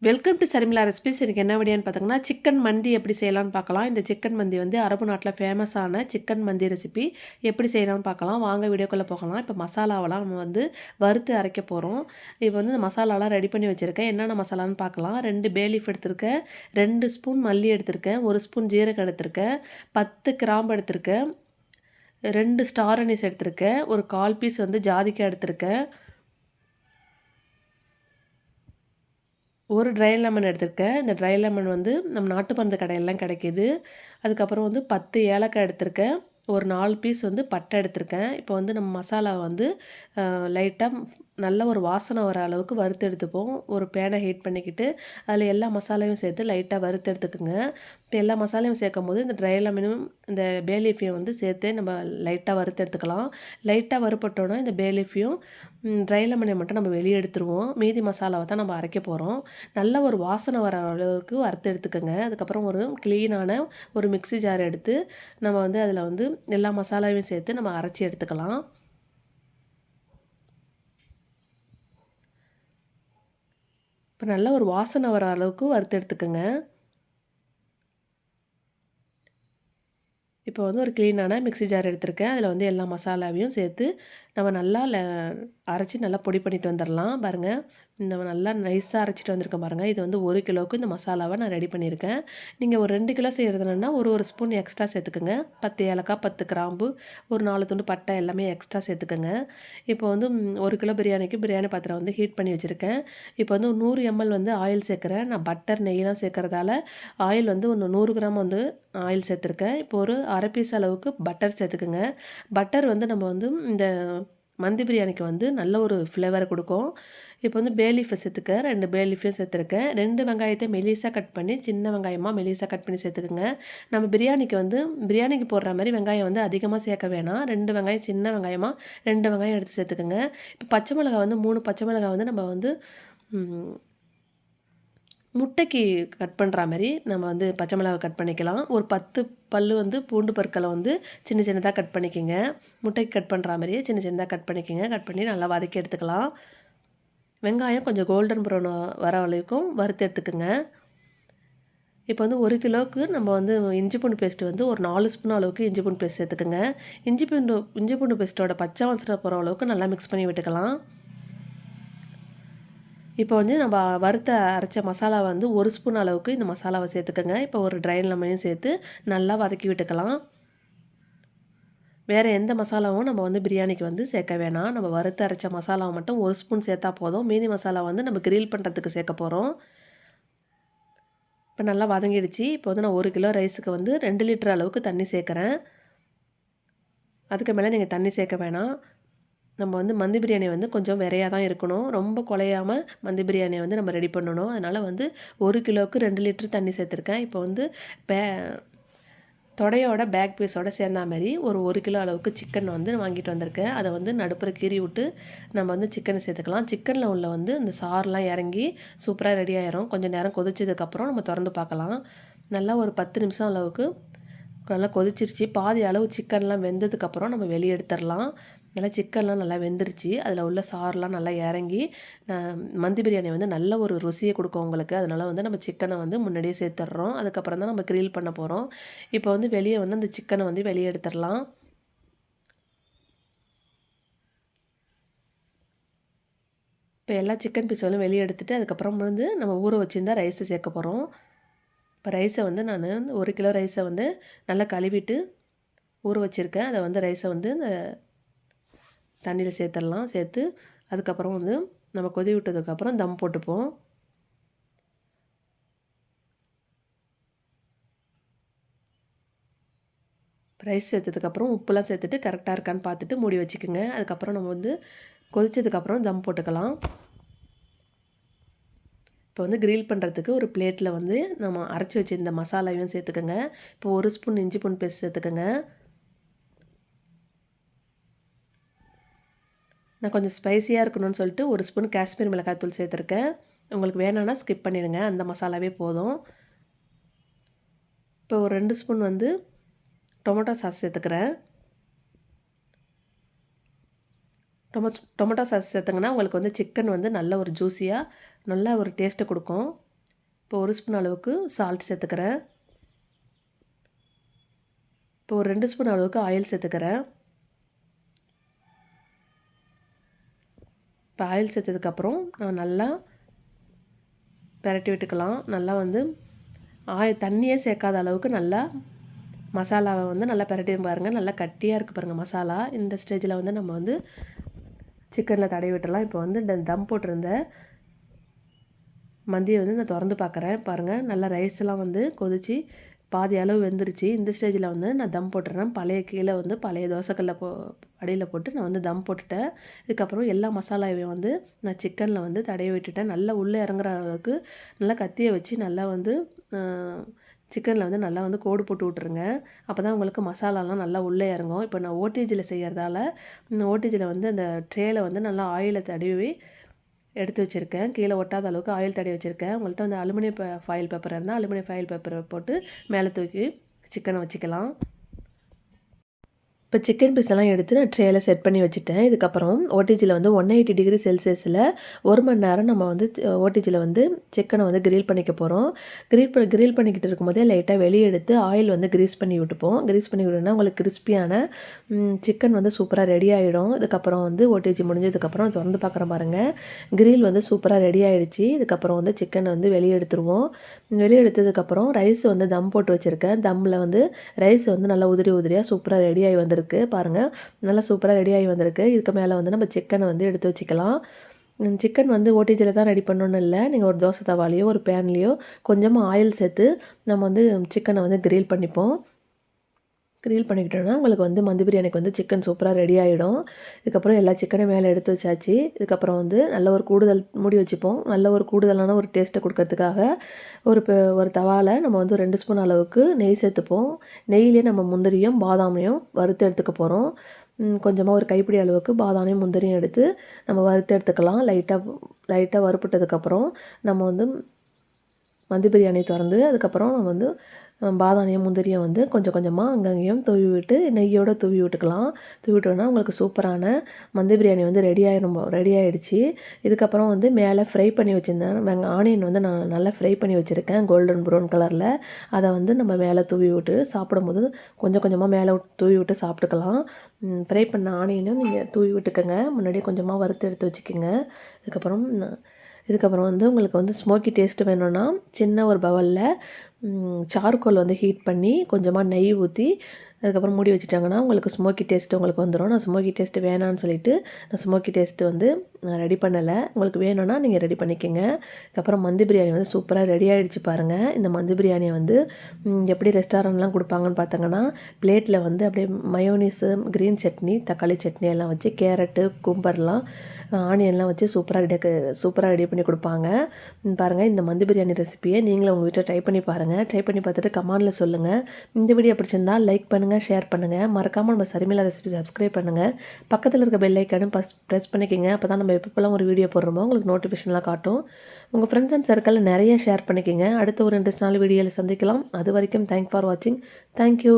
Welcome to Sharmila recipes. எனக்கு என்ன வீடியோன்னு பார்த்தீங்கன்னா, சிக்கன் மந்தி எப்படி செய்யலாம்னு பார்க்கலாம். இந்த சிக்கன் மந்தி வந்து அரபு நாட்டில் ஃபேமஸான சிக்கன் மந்தி ரெசிபி எப்படி செய்யலாம்னு பார்க்கலாம். வாங்க வீடியோக்குள்ளே போகலாம். இப்போ மசாலாவெல்லாம் நம்ம வந்து வறுத்து அரைக்க போகிறோம். இப்போ வந்து இந்த மசாலாலாம் ரெடி பண்ணி வச்சுருக்கேன். என்னென்ன மசாலான்னு பார்க்கலாம். 2 பே லீஃப் எடுத்திருக்கேன், 2 ஸ்பூன் மல்லி எடுத்திருக்கேன், 1 ஸ்பூன் ஜீரகம் எடுத்திருக்கேன், 10 கிராம்பு எடுத்திருக்கேன், 2 ஸ்டார் அனீஸ் எடுத்திருக்கேன், ஒரு 1/4 பீஸ் வந்து ஜாதிக்காய் எடுத்திருக்கேன், ஒரு ட்ரை லெமன் எடுத்திருக்கேன். இந்த ட்ரை லெமன் வந்து நம்ம நாட்டு மருந்து கடையிலலாம் கிடைக்கிது. அதுக்கப்புறம் வந்து 10 ஏலக்காய் எடுத்திருக்கேன். ஒரு 4 பீஸ் வந்து பட்டை எடுத்திருக்கேன். இப்போ வந்து நம்ம மசாலா வந்து லைட்டாக நல்ல ஒரு வாசனை வர அளவுக்கு வறுத்து எடுத்துப்போம். ஒரு பேனை ஹீட் பண்ணிக்கிட்டு அதில் எல்லா மசாலாவையும் சேர்த்து லைட்டாக வறுத்து எடுத்துக்குங்க. இப்போ எல்லா மசாலையும் சேர்க்கும்போது இந்த ட்ரை லெமனும் இந்த பே லீஃபையும் வந்து சேர்த்து நம்ம லைட்டாக வறுத்து எடுத்துக்கலாம். லைட்டாக வறுபட்டோன்னா இந்த பே லீஃபையும் ட்ரை லெமனை மட்டும் நம்ம வெளியே எடுத்துருவோம். மீதி மசாலாவை தான் நம்ம அரைக்க போகிறோம். நல்ல ஒரு வாசனை வர அளவுக்கு வறுத்து எடுத்துக்கோங்க. அதுக்கப்புறம் ஒரு க்ளீனான ஒரு மிக்ஸி ஜார் எடுத்து நம்ம வந்து அதில் வந்து எல்லா மசாலாவையும் சேர்த்து நம்ம அரைச்சி எடுத்துக்கலாம். இப்போ நல்ல ஒரு வாசனை வர அளவுக்கு வறுத்து எடுத்துக்கோங்க. இப்போ வந்து ஒரு க்ளீனான மிக்ஸி ஜார் எடுத்திருக்கேன். அதில் வந்து எல்லா மசாலாவையும் சேர்த்து நம்ம நல்லா அரைச்சி நல்லா பொடி பண்ணிட்டு வந்துடலாம். பாருங்கள், இந்த நல்லா நைஸாக அரைச்சிட்டு வந்திருக்கேன் பாருங்கள். இது வந்து 1 கிலோவுக்கு இந்த மசாலாவை நான் ரெடி பண்ணியிருக்கேன். நீங்கள் ஒரு 2 கிலோ செய்கிறதுனா ஒரு ஸ்பூன் எக்ஸ்ட்ரா சேர்த்துக்குங்க. 10 ஏலக்காய், 10 கிராம்பு, ஒரு 4 துண்டு பட்டை எல்லாமே எக்ஸ்ட்ரா சேர்த்துக்குங்க. இப்போ வந்து 1 கிலோ பிரியாணிக்கு பிரியாணி பாத்திரம் வந்து ஹீட் பண்ணி வச்சுருக்கேன். இப்போ வந்து 100 ml வந்து ஆயில் சேர்க்குறேன். நான் பட்டர் நெய்லாம் சேர்க்குறதால ஆயில் வந்து 100 கிராம் வந்து ஆயில் சேர்த்துருக்கேன். இப்போ ஒரு அரை பீஸ் அளவுக்கு பட்டர் சேர்த்துக்குங்க. பட்டர் வந்து நம்ம வந்து இந்த மந்தி பிரியாணிக்கு வந்து நல்ல ஒரு ஃப்ளேவரை கொடுக்கும். இப்போ வந்து பே லீஃபை சேர்த்துக்க 2 பே லீஃபையும் சேர்த்துருக்கேன். 2 வெங்காயத்தை மெலிசாக கட் பண்ணி சின்ன வெங்காயமாக மெலிசாக கட் பண்ணி சேர்த்துக்குங்க. நம்ம பிரியாணிக்கு போடுற மாதிரி வெங்காயம் வந்து அதிகமாக சேர்க்க வேணாம். 2 வெங்காயம் சின்ன வெங்காயமாக 2 வெங்காயம் எடுத்து சேர்த்துக்குங்க. இப்போ பச்சை மிளகாய் வந்து 3 பச்சை மிளகாய் வந்து நம்ம வந்து முட்டைக்கு கட் பண்ணுற மாதிரி நம்ம வந்து பச்சை மிளகாய் கட் பண்ணிக்கலாம். ஒரு 10 பல்லு வந்து பூண்டு பற்களை வந்து சின்ன சின்னதாக கட் பண்ணிக்கோங்க. முட்டைக்கு கட் பண்ணுற மாதிரியே சின்ன சின்னதாக கட் பண்ணிக்கோங்க. கட் பண்ணி நல்லா வதக்கி எடுத்துக்கலாம். வெங்காயம் கொஞ்சம் கோல்டன் ப்ரௌன் வர வரைக்கும் வறுத்து எடுத்துக்குங்க. இப்போ வந்து 1 கிலோவுக்கு நம்ம வந்து இஞ்சி பூண்டு பேஸ்ட்டு வந்து ஒரு 4 ஸ்பூன் அளவுக்கு இஞ்சி பூண்டு பேஸ்ட் சேர்த்துக்குங்க. இஞ்சி பூண்டு பேஸ்ட்டோட பச்சை வாசனை போகிற அளவுக்கு நல்லா மிக்ஸ் பண்ணி விட்டுக்கலாம். இப்போ வந்து நம்ம வறுத்த அரைச்ச மசாலா வந்து 1 ஸ்பூன் அளவுக்கு இந்த மசாலாவை சேர்த்துக்கோங்க. இப்போ ஒரு ட்ரை லெமனையும் சேர்த்து நல்லா வதக்கி விட்டுக்கலாம். வேறு எந்த மசாலாவும் நம்ம வந்து பிரியாணிக்கு வந்து சேர்க்க வேணாம். நம்ம வறுத்து அரைச்ச மசாலாவை மட்டும் 1 ஸ்பூன் சேர்த்தா போதும். மீதி மசாலா வந்து நம்ம கிரில் பண்ணுறதுக்கு சேர்க்க போகிறோம். இப்போ நல்லா வதங்கிடுச்சு. இப்போ வந்து நான் 1 கிலோ ரைஸுக்கு வந்து 2 லிட்டர் அளவுக்கு தண்ணி சேர்க்குறேன். அதுக்கு மேலே நீங்கள் தண்ணி சேர்க்க வேணாம். நம்ம வந்து மந்தி பிரியாணி வந்து கொஞ்சம் விரையாக தான் இருக்கணும். ரொம்ப குழையாமல் மந்தி பிரியாணியை வந்து நம்ம ரெடி பண்ணணும். அதனால் வந்து 1 கிலோவுக்கு 2 லிட்டர் தண்ணி சேர்த்துருக்கேன். இப்போ வந்து தொடையோட பேக் பீஸோடு சேர்ந்தா மாதிரி ஒரு 1 கிலோ அளவுக்கு சிக்கன் வந்து வாங்கிட்டு வந்திருக்கேன். அதை வந்து நடுப்புற கீறி விட்டு நம்ம வந்து சிக்கனை சேர்த்துக்கலாம். சிக்கனில் உள்ள வந்து இந்த சாரெலாம் இறங்கி சூப்பராக ரெடி ஆயிரும். கொஞ்சம் நேரம் கொதிச்சதுக்கப்புறம் நம்ம திறந்து பார்க்கலாம். நல்லா ஒரு 10 நிமிஷம் அளவுக்கு நல்லா கொதிச்சிருச்சு. பாதி அளவு சிக்கன்லாம் வெந்ததுக்கப்புறம் நம்ம வெளியே எடுத்துடலாம். நல்லா சிக்கன்லாம் நல்லா வெந்துருச்சு. அதில் உள்ள சாரெலாம் நல்லா இறங்கி மந்தி பிரியாணி வந்து நல்ல ஒரு ருசியை கொடுக்கும் உங்களுக்கு. அதனால் வந்து நம்ம சிக்கனை வந்து முன்னாடியே சேர்த்துட்றோம். அதுக்கப்புறம் தான் நம்ம கிரில் பண்ண போகிறோம். இப்போ வந்து வெளியே வந்து அந்த சிக்கனை வந்து வெளியே எடுத்துடலாம். இப்போ எல்லா சிக்கன் பீஸும் வெளியே எடுத்துகிட்டு அதுக்கப்புறம் வந்து நம்ம ஊற வச்சுருந்தா ரைஸை சேர்க்க போகிறோம். இப்போ ரைஸை வந்து நான் 1 கிலோ ரைஸை வந்து நல்லா கழுவிட்டு ஊற வச்சுருக்கேன். அதை வந்து ரைஸை வந்து இந்த தண்ணியில் சேர்த்துடலாம். சேர்த்து அதுக்கப்புறம் வந்து நம்ம கொதி விட்டதுக்கப்புறம் தம் போட்டுப்போம். ரைஸ் சேர்த்ததுக்கப்புறம் உப்புலாம் சேர்த்துட்டு கரெக்டாக இருக்கான்னு பார்த்துட்டு மூடி வச்சுக்கோங்க. அதுக்கப்புறம் நம்ம வந்து கொதிச்சதுக்கப்புறம் தம் போட்டுக்கலாம். இப்போ வந்து கிரில் பண்ணுறதுக்கு ஒரு பிளேட்டில் வந்து நம்ம அரைச்சி வச்சுருந்த மசாலாவையும் சேர்த்துக்கோங்க. இப்போ 1 ஸ்பூன் இஞ்சி பூண்டு பேஸ்ட் சேர்த்துக்கோங்க. நான் கொஞ்சம் ஸ்பைஸியாக இருக்கணும்னு சொல்லிட்டு 1 ஸ்பூன் காஷ்மீர் மிளகாய்த்தூள் சேர்த்துருக்கேன். உங்களுக்கு வேணான்னா ஸ்கிப் பண்ணிடுங்க. அந்த மசாலாவே போதும். இப்போ ஒரு 2 ஸ்பூன் வந்து டொமேட்டோ சாஸ் சேர்த்துக்கிறேன். டொமேட்டோ சாஸ் சேர்த்துங்கன்னா உங்களுக்கு வந்து சிக்கன் வந்து நல்ல ஒரு ஜூஸியாக நல்ல ஒரு டேஸ்ட்டை கொடுக்கும். இப்போ 1 ஸ்பூன் அளவுக்கு சால்ட் சேர்த்துக்கிறேன். இப்போ ஒரு 2 ஸ்பூன் அளவுக்கு ஆயில் சேர்த்துக்கிறேன். இப்போ ஆயில் சேர்த்ததுக்கப்புறம் நம்ம நல்லா பெரட்டி விட்டுக்கலாம். நல்லா வந்து தண்ணியே சேர்க்காத அளவுக்கு நல்லா மசாலாவை வந்து நல்லா பெரட்டி பாருங்கள். நல்லா கட்டியாக இருக்குது பாருங்கள் மசாலா. இந்த ஸ்டேஜில் வந்து நம்ம வந்து சிக்கனில் தடவி விட்டுடலாம். இப்போ வந்து தம் போட்டிருந்த மந்தியை வந்து நான் திறந்து பார்க்குறேன். பாருங்கள் நல்லா ரைஸ்லாம் வந்து கொதித்து பாதி அளவு வெந்துருச்சு. இந்த ஸ்டேஜில் வந்து நான் தம் போட்டுறேன். கீழே வந்து பழைய தோசைக்கல்ல அடியில் போட்டு நான் வந்து தம் போட்டுட்டேன். இதுக்கப்புறம் எல்லா மசாலாவையும் வந்து நான் சிக்கனில் வந்து தடவி விட்டுட்டேன். நல்லா உள்ளே இறங்குற அளவுக்கு நல்லா கத்தியை வச்சு நல்லா வந்து சிக்கனில் வந்து நல்லா வந்து கோடு போட்டு விட்ருங்க. அப்போ தான் உங்களுக்கு மசாலாலாம் நல்லா உள்ளே இறங்கும். இப்போ நான் ஓடிஜியில் செய்கிறதால ஓடிஜியில் வந்து அந்த ட்ரேயில் வந்து நல்லா ஆயிலை தடவி எடுத்து வச்சுருக்கேன். கீழே ஒட்டாத அளவுக்கு ஆயில் தடவி வச்சுருக்கேன். உங்கள்கிட்ட வந்து அலுமினியம் ஃபாயில் பேப்பர் இருந்தால் அலுமினியம் ஃபாயில் பேப்பரை போட்டு மேலே தூக்கி சிக்கனை வச்சுக்கலாம். இப்போ சிக்கன் பீஸ் எல்லாம் எடுத்து நான் ட்ரேயில் செட் பண்ணி வச்சுட்டேன். இதுக்கப்புறம் ஓடிஜியில் வந்து 180 டிகிரி செல்சியஸில் 1 மணி நேரம் நம்ம வந்து ஓடிஜியில் வந்து சிக்கனை வந்து கிரில் பண்ணிக்க போகிறோம். கிரில் பண்ணிக்கிட்டு இருக்கும்போதே லைட்டாக வெளியே எடுத்து ஆயில் வந்து கிரீஸ் பண்ணி விட்டுப்போம். கிரீஸ் பண்ணி விட்டோம்னா உங்களுக்கு கிறிஸ்பியான சிக்கன் வந்து சூப்பராக ரெடி ஆகிடும். இதுக்கப்புறம் வந்து ஓடிஜி முடிஞ்சதுக்கப்புறம் திறந்து பார்க்குற பாருங்கள், கிரில் வந்து சூப்பராக ரெடி ஆகிடுச்சு. இதுக்கப்புறம் வந்து சிக்கனை வந்து வெளியே எடுத்துருவோம். வெளியே எடுத்ததுக்கப்புறம் ரைஸ் வந்து தம் போட்டு வச்சுருக்கேன். தம்மில் வந்து ரைஸ் வந்து நல்லா உதிரியாக சூப்பராக ரெடி ஆகி வந்திருக்கு. பாருங்கள் நல்லா சூப்பராக ரெடி ஆகி வந்திருக்கு. இதுக்கு மேலே வந்து நம்ம சிக்கனை வந்து எடுத்து வச்சுக்கலாம். சிக்கன் வந்து ஓடிஜியில் தான் ரெடி பண்ணணும்னு இல்லை. நீங்கள் ஒரு தோசை தவாலையோ ஒரு பேன்லேயோ கொஞ்சமாக ஆயில் சேர்த்து நம்ம வந்து சிக்கனை வந்து கிரில் பண்ணிப்போம். கிரில் பண்ணிக்கிட்டோன்னா உங்களுக்கு வந்து மந்தி பிரியாணிக்கு வந்து சிக்கன் சூப்பராக ரெடி ஆகிடும். இதுக்கப்புறம் எல்லா சிக்கனையும் மேலே எடுத்து வச்சாச்சு. இதுக்கப்புறம் வந்து நல்ல ஒரு கூடுதல் மூடி வச்சுப்போம். நல்ல ஒரு கூடுதலான ஒரு டேஸ்ட்டை கொடுக்கறதுக்காக ஒரு தவாவில் நம்ம வந்து 2 ஸ்பூன் அளவுக்கு நெய் சேர்த்துப்போம். நெய்யிலே நம்ம முந்திரியும் பாதாமையும் வறுத்து எடுத்துக்க போகிறோம். கொஞ்சமாக ஒரு கைப்பிடி அளவுக்கு பாதாமையும் முந்திரியும் எடுத்து நம்ம வறுத்து எடுத்துக்கலாம். லைட்டாக வறுப்புட்டதுக்கப்புறம் நம்ம வந்து மந்தி பிரியாணி திறந்து அதுக்கப்புறம் நம்ம வந்து பாதாமியும் முந்திரியும் வந்து கொஞ்சம் கொஞ்சமாக அங்கங்கேயும் தூவி விட்டு நெய்யோடு தூவி விட்டுக்கலாம். தூவி விட்டோன்னா உங்களுக்கு சூப்பரான மந்தி பிரியாணி வந்து ரெடி ஆகிடுச்சு. இதுக்கப்புறம் வந்து மேலே ஃப்ரை பண்ணி வச்சுருந்தேன் ஆனியன் வந்து நான் நல்லா ஃப்ரை பண்ணி வச்சுருக்கேன் கோல்டன் ப்ரௌன் கலரில். அதை வந்து நம்ம மேலே தூவி விட்டு சாப்பிடும்போது கொஞ்சம் கொஞ்சமாக மேலே தூவி விட்டு சாப்பிட்டுக்கலாம். ஃப்ரை பண்ண ஆனியனும் நீங்கள் தூவி விட்டுக்கோங்க. முன்னாடியே கொஞ்சமாக வறுத்து எடுத்து வச்சுக்கோங்க. இதுக்கப்புறம் வந்து உங்களுக்கு வந்து ஸ்மோக்கி டேஸ்ட்டு வேணும்னா சின்ன ஒரு பவுலில் சார்கோல் வந்து ஹீட் பண்ணி கொஞ்சமாக நெய் ஊற்றி அதுக்கப்புறம் மூடி வச்சுட்டாங்கன்னா உங்களுக்கு ஸ்மோக்கி டேஸ்ட்டு உங்களுக்கு வந்துடும். நான் ஸ்மோக்கி டேஸ்ட்டு வேணான்னு சொல்லிவிட்டு நான் ஸ்மோக்கி டேஸ்ட்டு வந்து நான் ரெடி பண்ணலை. உங்களுக்கு வேணும்னா நீங்கள் ரெடி பண்ணிக்கோங்க. அதுக்கப்புறம் மந்தி பிரியாணி வந்து சூப்பராக ரெடி ஆகிடுச்சு பாருங்கள். இந்த மந்தி பிரியாணியை வந்து எப்படி ரெஸ்டாரண்ட்லாம் கொடுப்பாங்கன்னு பார்த்தாங்கன்னா பிளேட்டில் வந்து அப்படியே மயோனீஸு க்ரீன் சட்னி தக்காளி சட்னி எல்லாம் வச்சு கேரட்டு கும்பர்லாம் ஆனியன்லாம் வச்சு சூப்பராக ரெடி பண்ணி கொடுப்பாங்க. பாருங்கள் இந்த மந்தி பிரியாணி ரெசிப்பியை நீங்களும் உங்கள் வீட்டில் ட்ரை பண்ணி பாருங்கள். ட்ரை பண்ணி பார்த்துட்டு கமெண்டில் சொல்லுங்கள். இந்த வீடியோ பிடிச்சிருந்தா லைக் பண்ணுங்கள், ஷேர் பண்ணுங்கள். மறக்காமல் நம்ம சரிமிலா ரெசிபி சப்ஸ்கிரைப் பண்ணுங்கள். பக்கத்தில் இருக்க பெல் ஐக்கானும் ப்ரெஸ் பண்ணிக்கோங்க. அப்போ தான் நம்ம எப்பப்போலாம் ஒரு வீடியோ போடுறோமோ உங்களுக்கு நோட்டிஃபிகேஷன்லாம் காட்டும். உங்கள் ஃப்ரெண்ட்ஸ் அண்ட் சர்க்கிளில் நிறைய ஷேர் பண்ணிக்கோங்க. அடுத்த ஒரு இன்ட்ரெஸ்டான வீடியோவில் சந்திக்கலாம். அது வரைக்கும் தேங்க்ஸ் ஃபார் வாட்சிங். தேங்க்யூ.